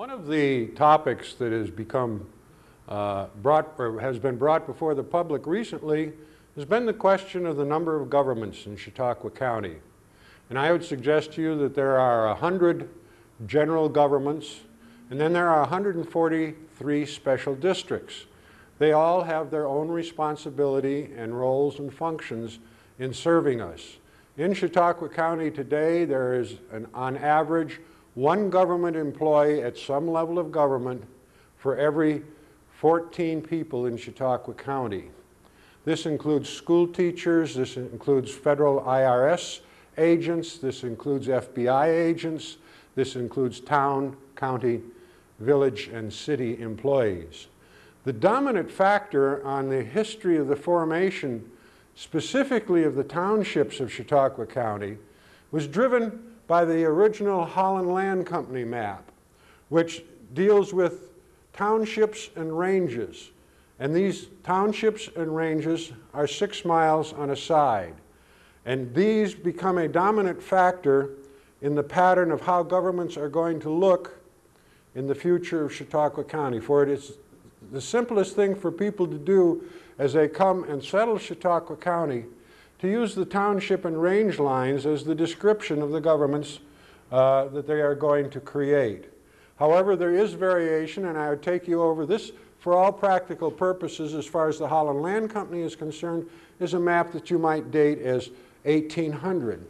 One of the topics that has become has been brought before the public recently has been the question of the number of governments in Chautauqua County. And I would suggest to you that there are 100 general governments, and then there are 143 special districts. They all have their own responsibility and roles and functions in serving us. In Chautauqua County today, there is, on average, one government employee at some level of government for every 14 people in Chautauqua County. This includes school teachers, this includes federal IRS agents, this includes FBI agents, this includes town, county, village, and city employees. The dominant factor on the history of the formation, specifically of the townships of Chautauqua County, was driven by the original Holland Land Company map, which deals with townships and ranges. And these townships and ranges are 6 miles on a side. And these become a dominant factor in the pattern of how governments are going to look in the future of Chautauqua County. For it is the simplest thing for people to do as they come and settle Chautauqua County to use the township and range lines as the description of the governments that they are going to create. However, there is variation, and I would take you over this. For all practical purposes, as far as the Holland Land Company is concerned, is a map that you might date as 1800.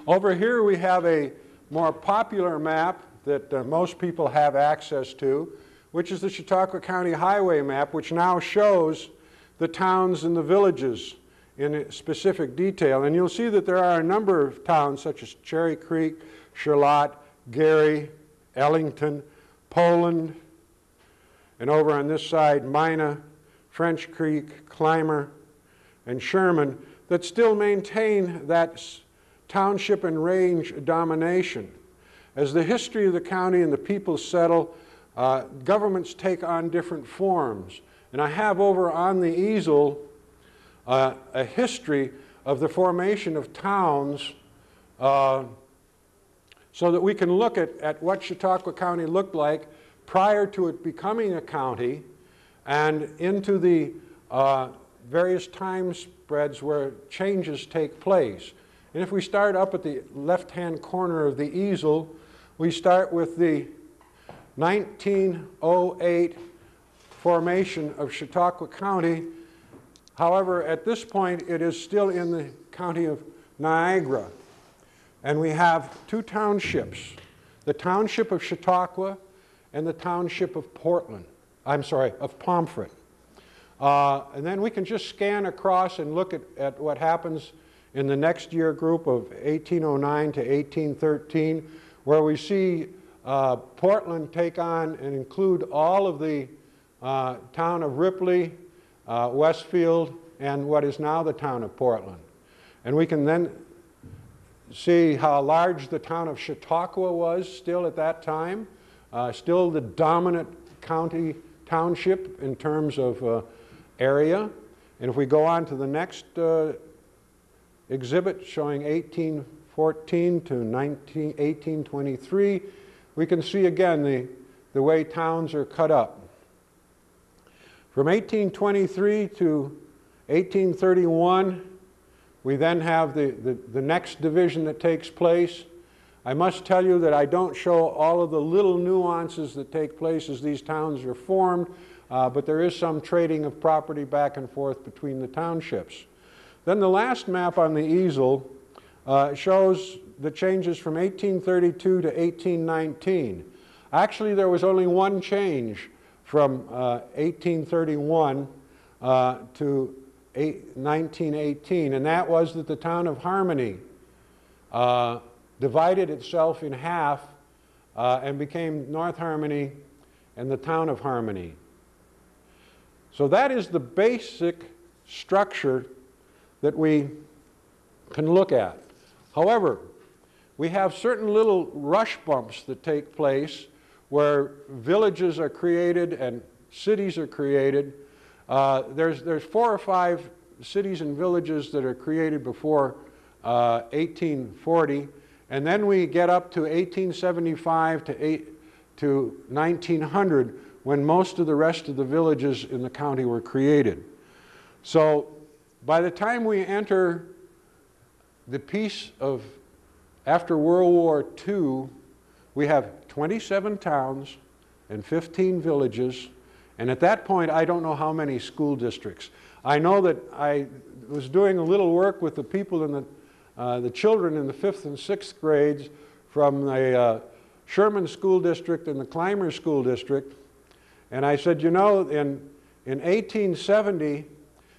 Over here we have a more popular map that most people have access to, which is the Chautauqua County Highway map, which now shows the towns and the villages in specific detail. And you'll see that there are a number of towns such as Cherry Creek, Charlotte, Gary, Ellington, Poland, and over on this side, Mina, French Creek, Clymer, and Sherman, that still maintain that township and range domination. As the history of the county and the people settle, governments take on different forms. And I have over on the easel a history of the formation of towns so that we can look at what Chautauqua County looked like prior to it becoming a county and into the various time spreads where changes take place. And if we start up at the left-hand corner of the easel, we start with the 1908 formation of Chautauqua County. However, at this point, it is still in the county of Niagara. And we have two townships, the township of Chautauqua and the township of Pomfret. And then we can just scan across and look at what happens in the next year group of 1809 to 1813, where we see Portland take on and include all of the town of Ripley, Westfield, and what is now the town of Portland. And we can then see how large the town of Chautauqua was still at that time, still the dominant county township in terms of area. And if we go on to the next exhibit showing 1814 to 1823, we can see again the way towns are cut up. From 1823 to 1831, we then have the next division that takes place. I must tell you that I don't show all of the little nuances that take place as these towns are formed, but there is some trading of property back and forth between the townships. Then the last map on the easel shows the changes from 1832 to 1819. Actually, there was only one change from 1831 to 1918, and that was that the town of Harmony divided itself in half and became North Harmony and the town of Harmony. So that is the basic structure that we can look at. However, we have certain little rush bumps that take place where villages are created and cities are created. There's 4 or 5 cities and villages that are created before 1840, and then we get up to 1875 to to 1900, when most of the rest of the villages in the county were created. So by the time we enter the peace of after World War II, we have 27 towns and 15 villages, and at that point I don't know how many school districts. I know that I was doing a little work with the people in the children in the 5th and 6th grades from the Sherman School District and the Clymer School District, and I said, you know, in 1870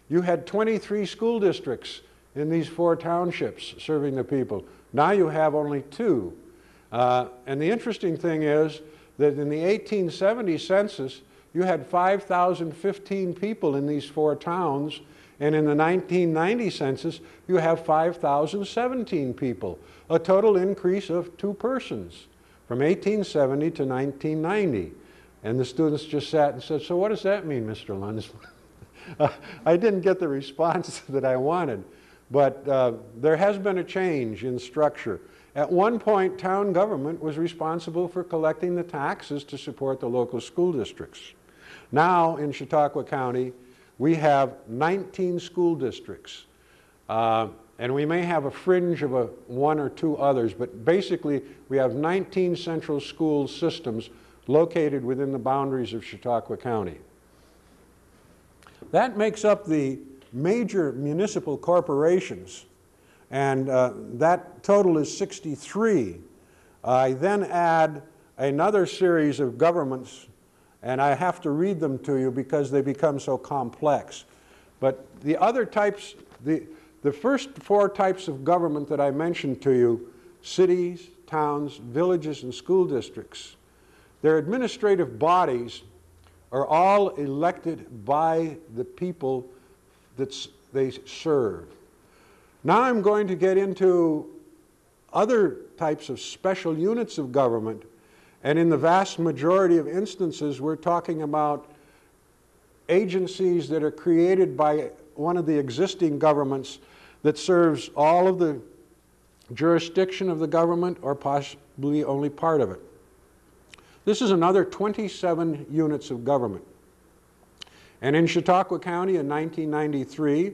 you had 23 school districts in these 4 townships serving the people. Now you have only 2. And the interesting thing is that in the 1870 census, you had 5,015 people in these 4 towns, and in the 1990 census, you have 5,017 people, a total increase of 2 persons from 1870 to 1990. And the students just sat and said, so what does that mean, Mr. Luensman? I didn't get the response that I wanted. But there has been a change in structure. At one point, town government was responsible for collecting the taxes to support the local school districts. Now, in Chautauqua County, we have 19 school districts. And we may have a fringe of 1 or 2 others, but basically we have 19 central school systems located within the boundaries of Chautauqua County. That makes up the major municipal corporations, and that total is 63. I then add another series of governments, and I have to read them to you because they become so complex. But the other types, the first 4 types of government that I mentioned to you, cities, towns, villages, and school districts, their administrative bodies are all elected by the people that they serve. Now I'm going to get into other types of special units of government, and in the vast majority of instances we're talking about agencies that are created by one of the existing governments that serves all of the jurisdiction of the government or possibly only part of it. This is another 27 units of government. And in Chautauqua County in 1993,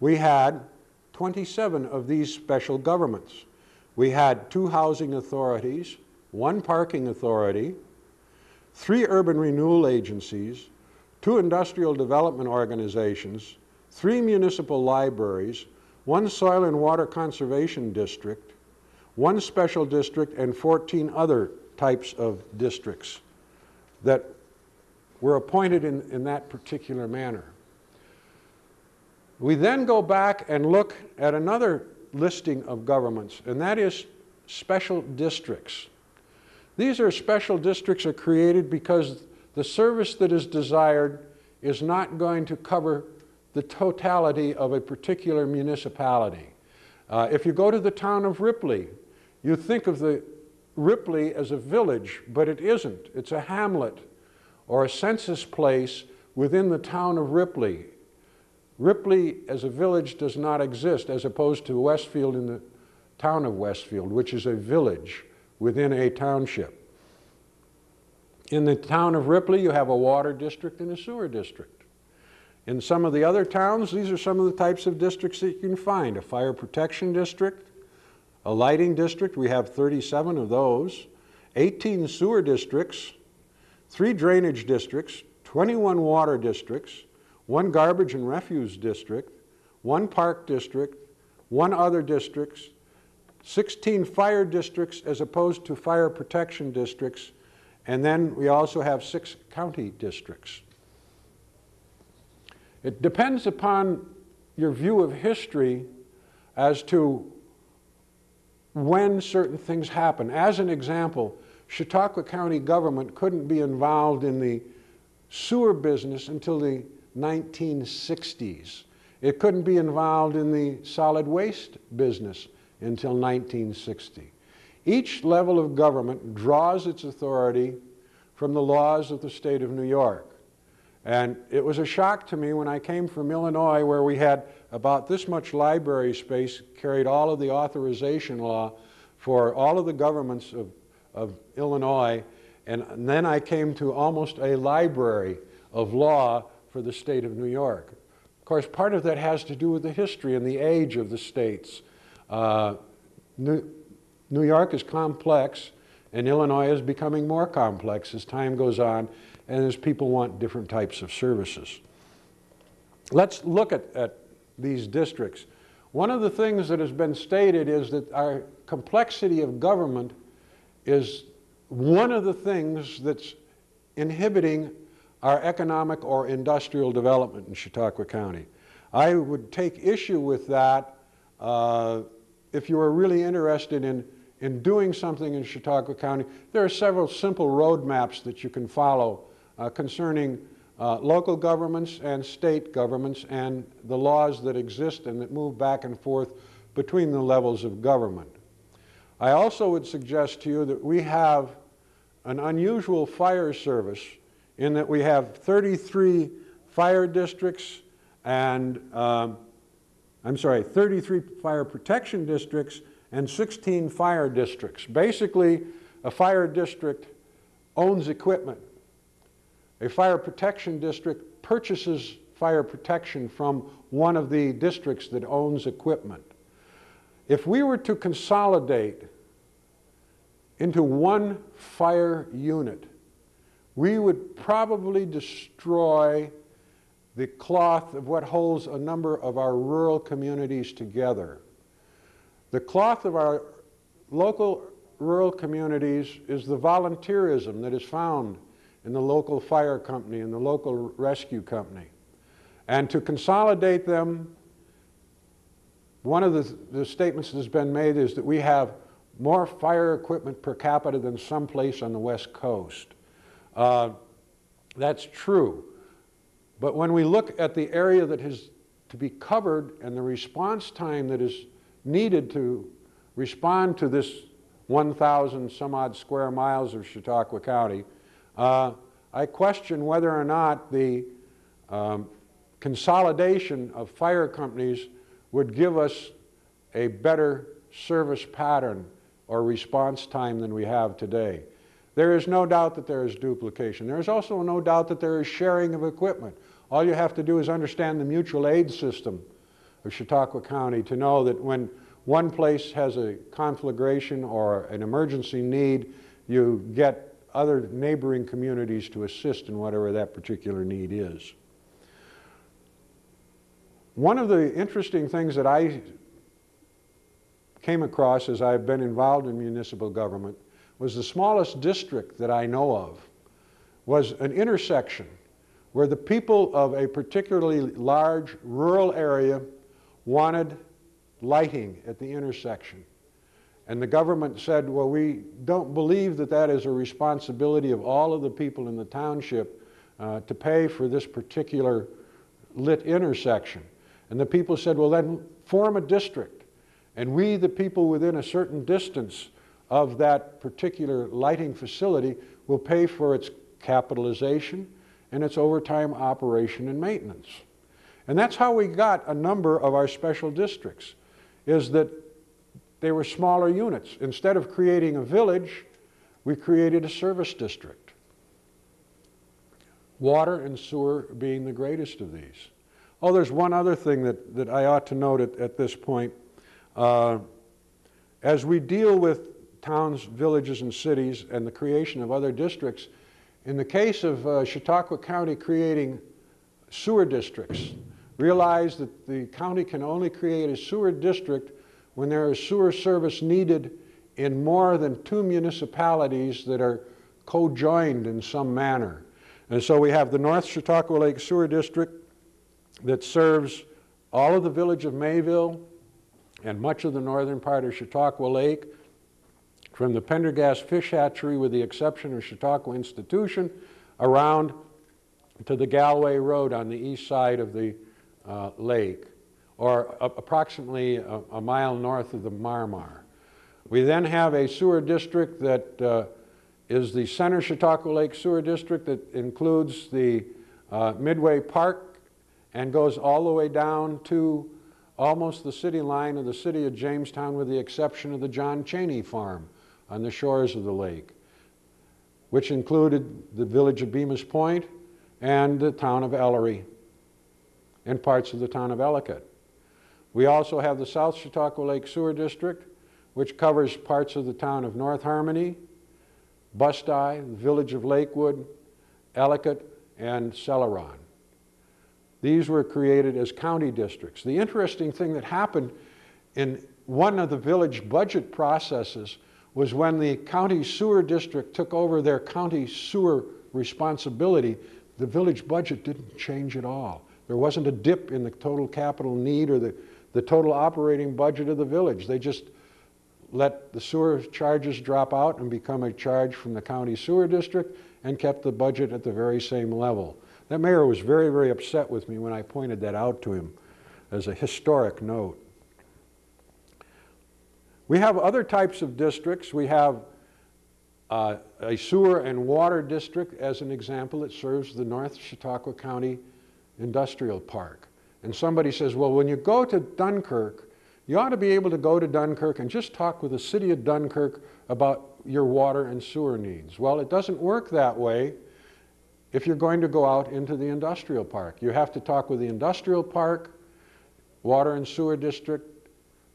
we had 27 of these special governments. We had 2 housing authorities, 1 parking authority, 3 urban renewal agencies, 2 industrial development organizations, 3 municipal libraries, 1 soil and water conservation district, 1 special district, and 14 other types of districts that were appointed in that particular manner. We then go back and look at another listing of governments, and that is special districts. These are special districts are created because the service that is desired is not going to cover the totality of a particular municipality. If you go to the town of Ripley, you think of the Ripley as a village, but it isn't. It's a hamlet or a census place within the town of Ripley. Ripley as a village does not exist, as opposed to Westfield in the town of Westfield, which is a village within a township. In the town of Ripley, you have a water district and a sewer district. In some of the other towns, these are some of the types of districts that you can find. A fire protection district, a lighting district, we have 37 of those, 18 sewer districts, 3 drainage districts, 21 water districts, 1 garbage and refuse district, 1 park district, 1 other districts, 16 fire districts as opposed to fire protection districts, and then we also have 6 county districts. It depends upon your view of history as to when certain things happen. As an example, Chautauqua County government couldn't be involved in the sewer business until the 1960s. It couldn't be involved in the solid waste business until 1960. Each level of government draws its authority from the laws of the state of New York. And it was a shock to me when I came from Illinois, where we had about this much library space, carried all of the authorization law for all of the governments of Illinois, And then I came to almost a library of law for the state of New York. Of course, part of that has to do with the history and the age of the states. New York is complex, and Illinois is becoming more complex as time goes on and as people want different types of services. Let's look at these districts. One of the things that has been stated is that our complexity of government is one of the things that's inhibiting our economic or industrial development in Chautauqua County. I would take issue with that if you are really interested in doing something in Chautauqua County. There are several simple roadmaps that you can follow concerning local governments and state governments and the laws that exist and that move back and forth between the levels of government. I also would suggest to you that we have an unusual fire service in that we have 33 fire districts and, 33 fire protection districts and 16 fire districts. Basically, a fire district owns equipment. A fire protection district purchases fire protection from one of the districts that owns equipment. If we were to consolidate into one fire unit, we would probably destroy the cloth of what holds a number of our rural communities together. The cloth of our local rural communities is the volunteerism that is found in the local fire company and the local rescue company. And to consolidate them, one of the statements that has been made is that we have more fire equipment per capita than someplace on the West Coast. That's true. But when we look at the area that has to be covered and the response time that is needed to respond to this 1,000 some odd square miles of Chautauqua County, I question whether or not the consolidation of fire companies would give us a better service pattern or response time than we have today. There is no doubt that there is duplication. There is also no doubt that there is sharing of equipment. All you have to do is understand the mutual aid system of Chautauqua County to know that when one place has a conflagration or an emergency need, you get other neighboring communities to assist in whatever that particular need is. One of the interesting things that I came across as I've been involved in municipal government was the smallest district that I know of was an intersection where the people of a particularly large rural area wanted lighting at the intersection. And the government said, well, we don't believe that that is a responsibility of all of the people in the township to pay for this particular lit intersection. And the people said, well, then form a district. And we, the people within a certain distance of that particular lighting facility, will pay for its capitalization and its overtime operation and maintenance. And that's how we got a number of our special districts, is that they were smaller units. Instead of creating a village, we created a service district. Water and sewer being the greatest of these. Oh, there's one other thing that I ought to note at this point. As we deal with towns, villages, and cities and the creation of other districts, in the case of Chautauqua County creating sewer districts, realize that the county can only create a sewer district when there is sewer service needed in more than 2 municipalities that are co-joined in some manner. And so we have the North Chautauqua Lake Sewer District that serves all of the village of Mayville and much of the northern part of Chautauqua Lake, from the Pendergast Fish Hatchery, with the exception of Chautauqua Institution, around to the Galway Road on the east side of the lake, or approximately a mile north of the Marmar. We then have a sewer district that is the Center Chautauqua Lake Sewer District that includes the Midway Park and goes all the way down to almost the city line of the city of Jamestown, with the exception of the John Cheney Farm on the shores of the lake. which included the village of Bemis Point and the town of Ellery and parts of the town of Ellicott. We also have the South Chautauqua Lake Sewer District, which covers parts of the town of North Harmony, Busti, the village of Lakewood, Ellicott, and Celeron. These were created as county districts. The interesting thing that happened in one of the village budget processes was when the county sewer district took over their county sewer responsibility, the village budget didn't change at all. There wasn't a dip in the total capital need or the total operating budget of the village. They just let the sewer charges drop out and become a charge from the county sewer district and kept the budget at the very same level. That mayor was very, very upset with me when I pointed that out to him as a historic note. We have other types of districts. We have a sewer and water district, as an example, that serves the North Chautauqua County Industrial Park. And somebody says, well, when you go to Dunkirk, you ought to be able to go to Dunkirk and just talk with the city of Dunkirk about your water and sewer needs. Well, it doesn't work that way if you're going to go out into the industrial park. You have to talk with the industrial park, water and sewer district,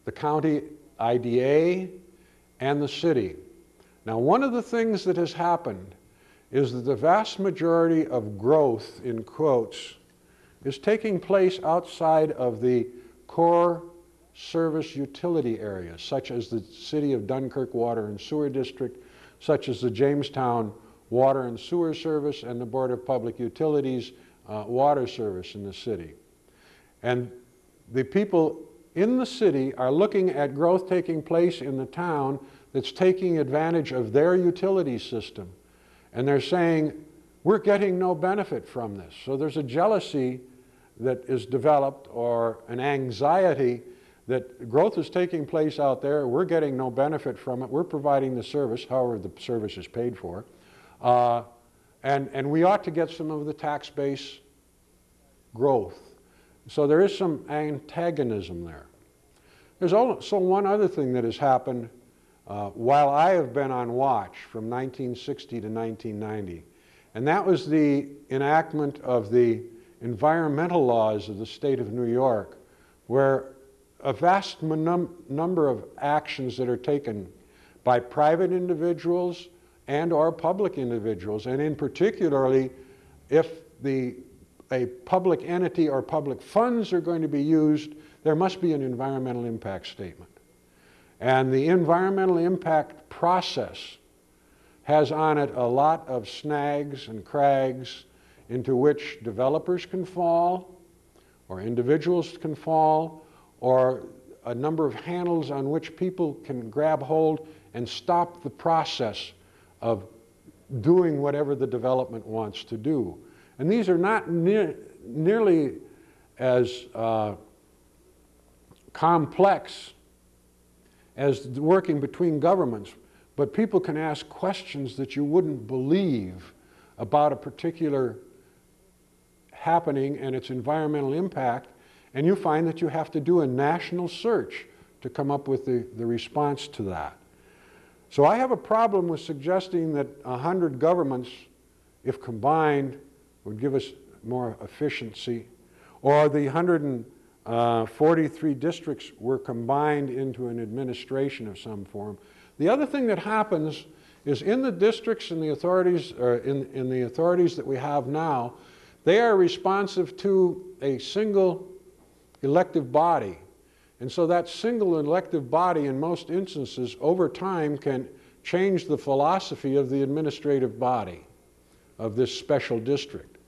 the county IDA, and the city. Now, one of the things that has happened is that the vast majority of growth, in quotes, is taking place outside of the core service utility areas, such as the City of Dunkirk Water and Sewer District, such as the Jamestown Water and Sewer Service, and the Board of Public Utilities Water Service in the city. And the people in the city are looking at growth taking place in the town that's taking advantage of their utility system. And they're saying, we're getting no benefit from this. So there's a jealousy that is developed, or an anxiety that growth is taking place out there, we're getting no benefit from it, we're providing the service, however the service is paid for, and we ought to get some of the tax base growth. So there is some antagonism there. There's also one other thing that has happened while I have been on watch from 1960 to 1990, and that was the enactment of the environmental laws of the state of New York, where a vast number of actions that are taken by private individuals and or public individuals, and in particularly if a public entity or public funds are going to be used, there must be an environmental impact statement. And the environmental impact process has on it a lot of snags and crags into which developers can fall, or individuals can fall, or a number of handles on which people can grab hold and stop the process of doing whatever the development wants to do. And these are not nearly as complex as working between governments, but people can ask questions that you wouldn't believe about a particular happening and its environmental impact, and you find that you have to do a national search to come up with the response to that. So I have a problem with suggesting that 100 governments, if combined, would give us more efficiency, or the 143 districts were combined into an administration of some form. The other thing that happens is in the districts and the authorities, or in the authorities that we have now, they are responsive to a single elective body. And so that single elective body, in most instances, over time can change the philosophy of the administrative body of this special district.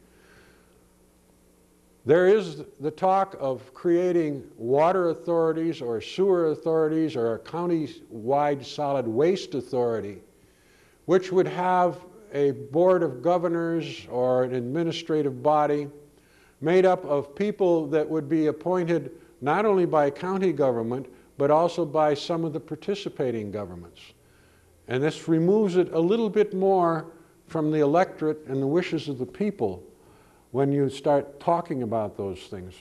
There is the talk of creating water authorities or sewer authorities or a county-wide solid waste authority, which would have a board of governors or an administrative body made up of people that would be appointed not only by county government, but also by some of the participating governments. And this removes it a little bit more from the electorate and the wishes of the people when you start talking about those things.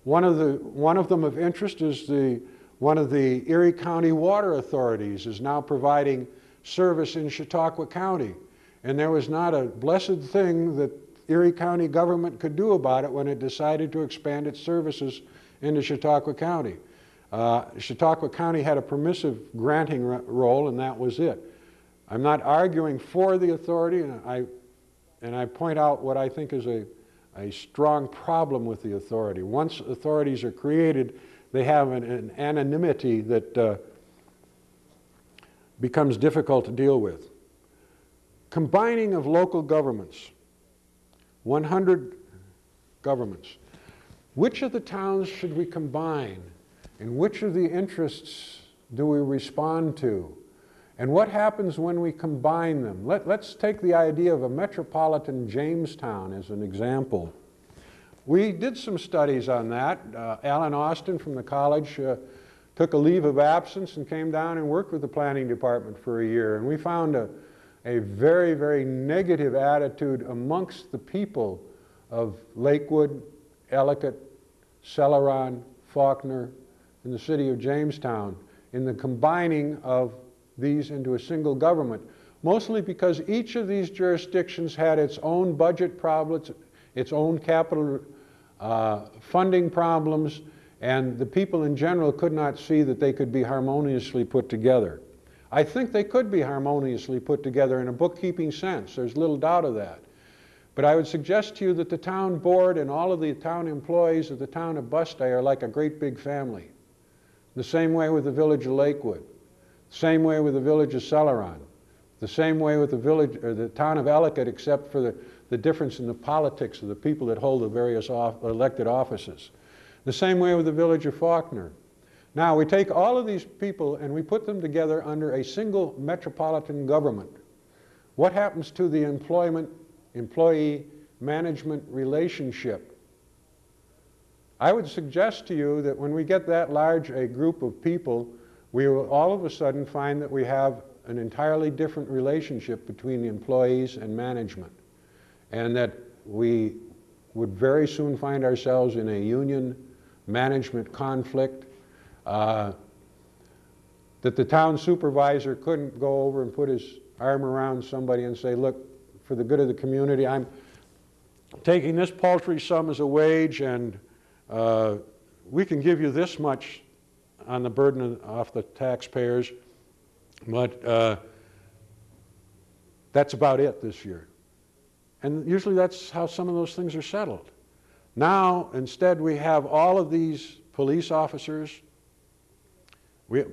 One of them of interest is one of the Erie County Water Authorities is now providing service in Chautauqua County. and there was not a blessed thing that Erie County government could do about it when it decided to expand its services into Chautauqua County. Chautauqua County had a permissive granting role, and that was it. I'm not arguing for the authority, and I point out what I think is a strong problem with the authority. Once authorities are created, they have an anonymity that becomes difficult to deal with. Combining of local governments, 100 governments. Which of the towns should we combine? And which of the interests do we respond to? And what happens when we combine them? Let's take the idea of a metropolitan Jamestown as an example. We did some studies on that. Alan Austin from the college took a leave of absence and came down and worked with the planning department for a year. And we found a very, very negative attitude amongst the people of Lakewood, Ellicott, Celeron, Faulkner, and the city of Jamestown in the combining of these into a single government, mostly because each of these jurisdictions had its own budget problems, its own capital funding problems, and the people in general could not see that they could be harmoniously put together. I think they could be harmoniously put together in a bookkeeping sense. There's little doubt of that. But I would suggest to you that the town board and all of the town employees of the town of Bustay are like a great big family. The same way with the village of Lakewood. Same way with the village of Celeron. The same way with the village, or the town of Ellicott, except for the difference in the politics of the people that hold the various elected offices. The same way with the village of Faulkner. Now, we take all of these people and we put them together under a single metropolitan government. What happens to the employee management relationship? I would suggest to you that when we get that large a group of people, we will all of a sudden find that we have an entirely different relationship between the employees and management, and that we would very soon find ourselves in a union management conflict, that the town supervisor couldn't go over and put his arm around somebody and say, look, for the good of the community, I'm taking this paltry sum as a wage, and we can give you this much on the burden off the taxpayers, but that's about it this year. And usually that's how some of those things are settled. Now, instead, we have all of these police officers. We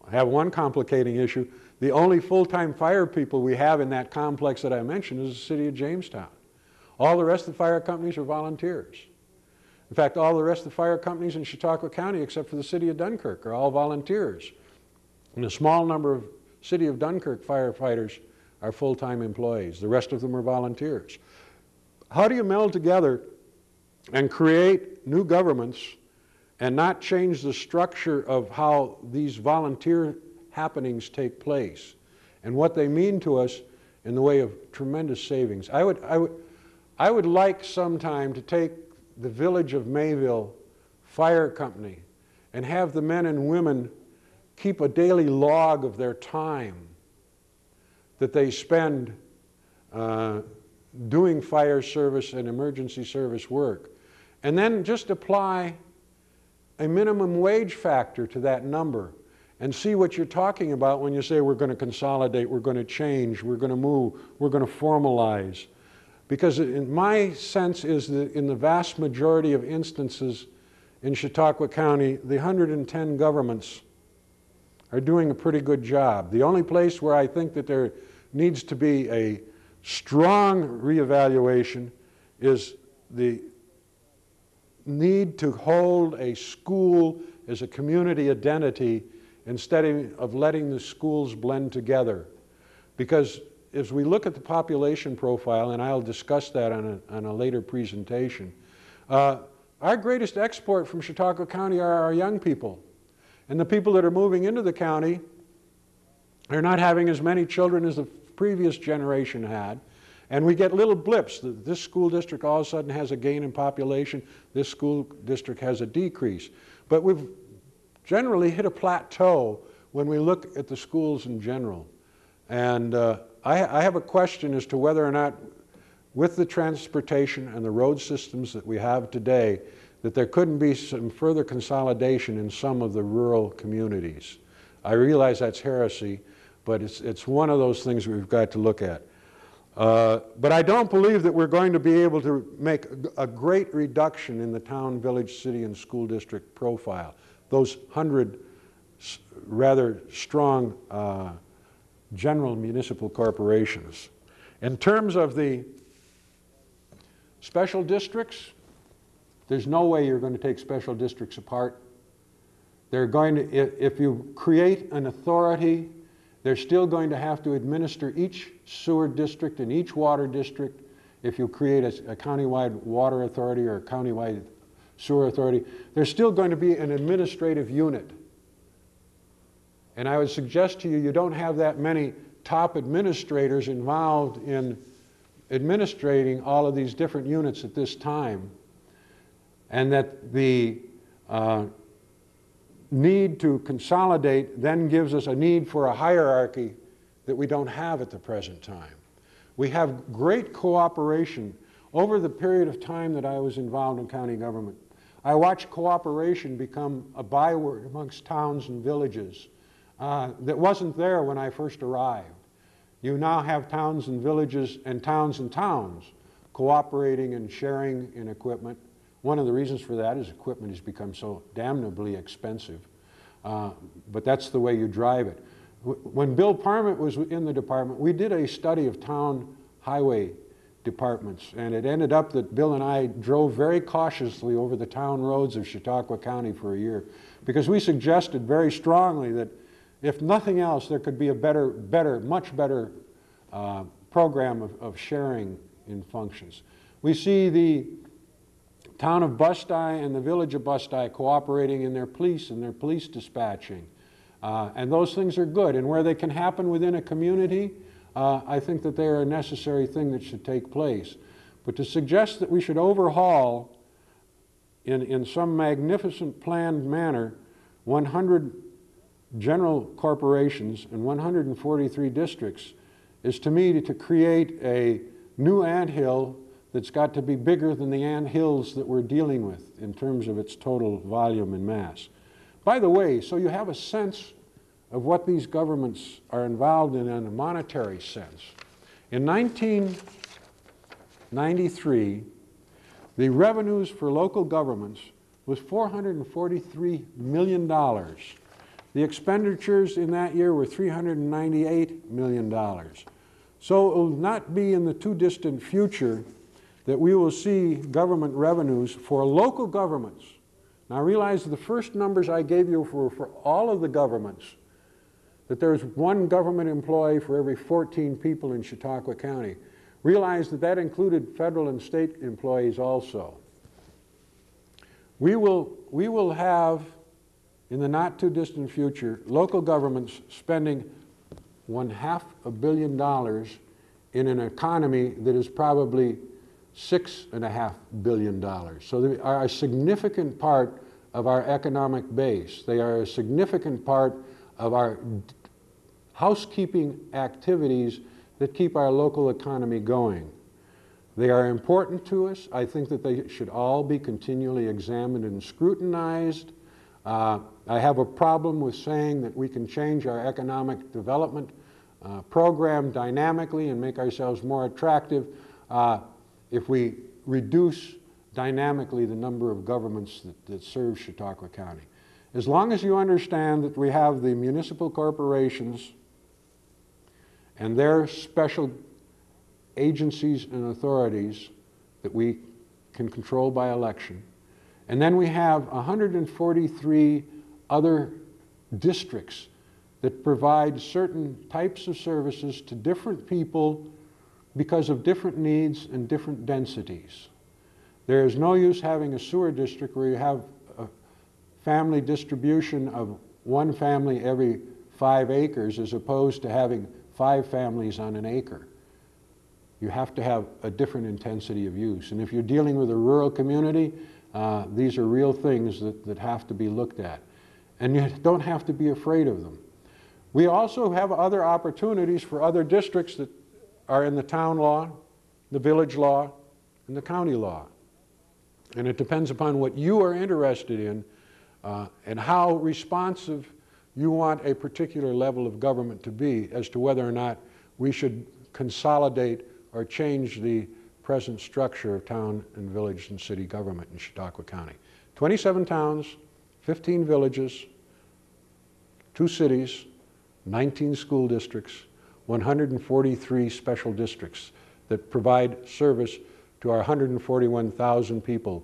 have one complicating issue. The only full-time fire people we have in that complex that I mentioned is the city of Jamestown. All the rest of the fire companies are volunteers. In fact, all the rest of the fire companies in Chautauqua County, except for the city of Dunkirk, are all volunteers. And a small number of city of Dunkirk firefighters are full-time employees. The rest of them are volunteers. How do you meld together and create new governments and not change the structure of how these volunteer happenings take place and what they mean to us in the way of tremendous savings? I would like sometime to take the village of Mayville Fire Company and have the men and women keep a daily log of their time that they spend doing fire service and emergency service work, and then just apply a minimum wage factor to that number and see what you're talking about when you say we're going to consolidate, we're going to change, we're going to move, we're going to formalize. Because in my sense is that in the vast majority of instances in Chautauqua County, the 110 governments are doing a pretty good job. The only place where I think that there needs to be a strong reevaluation is the need to hold a school as a community identity instead of letting the schools blend together. Because as we look at the population profile, and I'll discuss that on a later presentation, our greatest export from Chautauqua County are our young people. And the people that are moving into the county are not having as many children as the previous generation had. And we get little blips. This school district all of a sudden has a gain in population. This school district has a decrease. But we've generally hit a plateau when we look at the schools in general. And I have a question as to whether or not, with the transportation and the road systems that we have today, that there couldn't be some further consolidation in some of the rural communities. I realize that's heresy, but it's one of those things we've got to look at. But I don't believe that we're going to be able to make a great reduction in the town, village, city, and school district profile. Those 100 rather strong general municipal corporations. In terms of the special districts, there's no way you're going to take special districts apart. They're going to, if you create an authority, they're still going to have to administer each sewer district and each water district. If you create a countywide water authority or a countywide sewer authority, there's still going to be an administrative unit. And I would suggest to you, you don't have that many top administrators involved in administrating all of these different units at this time, and that the need to consolidate then gives us a need for a hierarchy that we don't have at the present time. We have great cooperation. Over the period of time that I was involved in county government, I watched cooperation become a byword amongst towns and villages that wasn't there when I first arrived. You now have towns and villages and towns cooperating and sharing in equipment. One of the reasons for that is equipment has become so damnably expensive, but that's the way you drive it. When Bill Parment was in the department, we did a study of town highway departments, and it ended up that Bill and I drove very cautiously over the town roads of Chautauqua County for a year, because we suggested very strongly that if nothing else, there could be a much better program of sharing in functions. We see the town of Busti and the village of Busti cooperating in their police and their police dispatching. And those things are good. And where they can happen within a community, I think that they are a necessary thing that should take place. But to suggest that we should overhaul in some magnificent planned manner 100 general corporations and 143 districts is, to me, to create a new anthill that's got to be bigger than the anthills that we're dealing with in terms of its total volume and mass. By the way, so you have a sense of what these governments are involved in a monetary sense. In 1993, the revenues for local governments was $443 million. The expenditures in that year were $398 million. So it will not be in the too distant future that we will see government revenues for local governments. Now realize the first numbers I gave you were for all of the governments, that there's one government employee for every 14 people in Chautauqua County. Realize that that included federal and state employees also. We will have, in the not too distant future, local governments spending $500 million in an economy that is probably $6.5 billion. So they are a significant part of our economic base. They are a significant part of our housekeeping activities that keep our local economy going. They are important to us. I think that they should all be continually examined and scrutinized. I have a problem with saying that we can change our economic development program dynamically and make ourselves more attractive if we reduce dynamically the number of governments that serve Chautauqua County. As long as you understand that we have the municipal corporations and their special agencies and authorities that we can control by election, and then we have 143 other districts that provide certain types of services to different people because of different needs and different densities. There is no use having a sewer district where you have a family distribution of one family every 5 acres as opposed to having 5 families on an acre. You have to have a different intensity of use. And if you're dealing with a rural community, these are real things that have to be looked at. And you don't have to be afraid of them. We also have other opportunities for other districts that are in the town law, the village law, and the county law. And it depends upon what you are interested in and how responsive you want a particular level of government to be as to whether or not we should consolidate or change the present structure of town and village and city government in Chautauqua County. 27 towns, 15 villages, 2 cities, 19 school districts, 143 special districts that provide service to our 141,000 people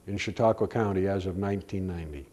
in Chautauqua County as of 1990.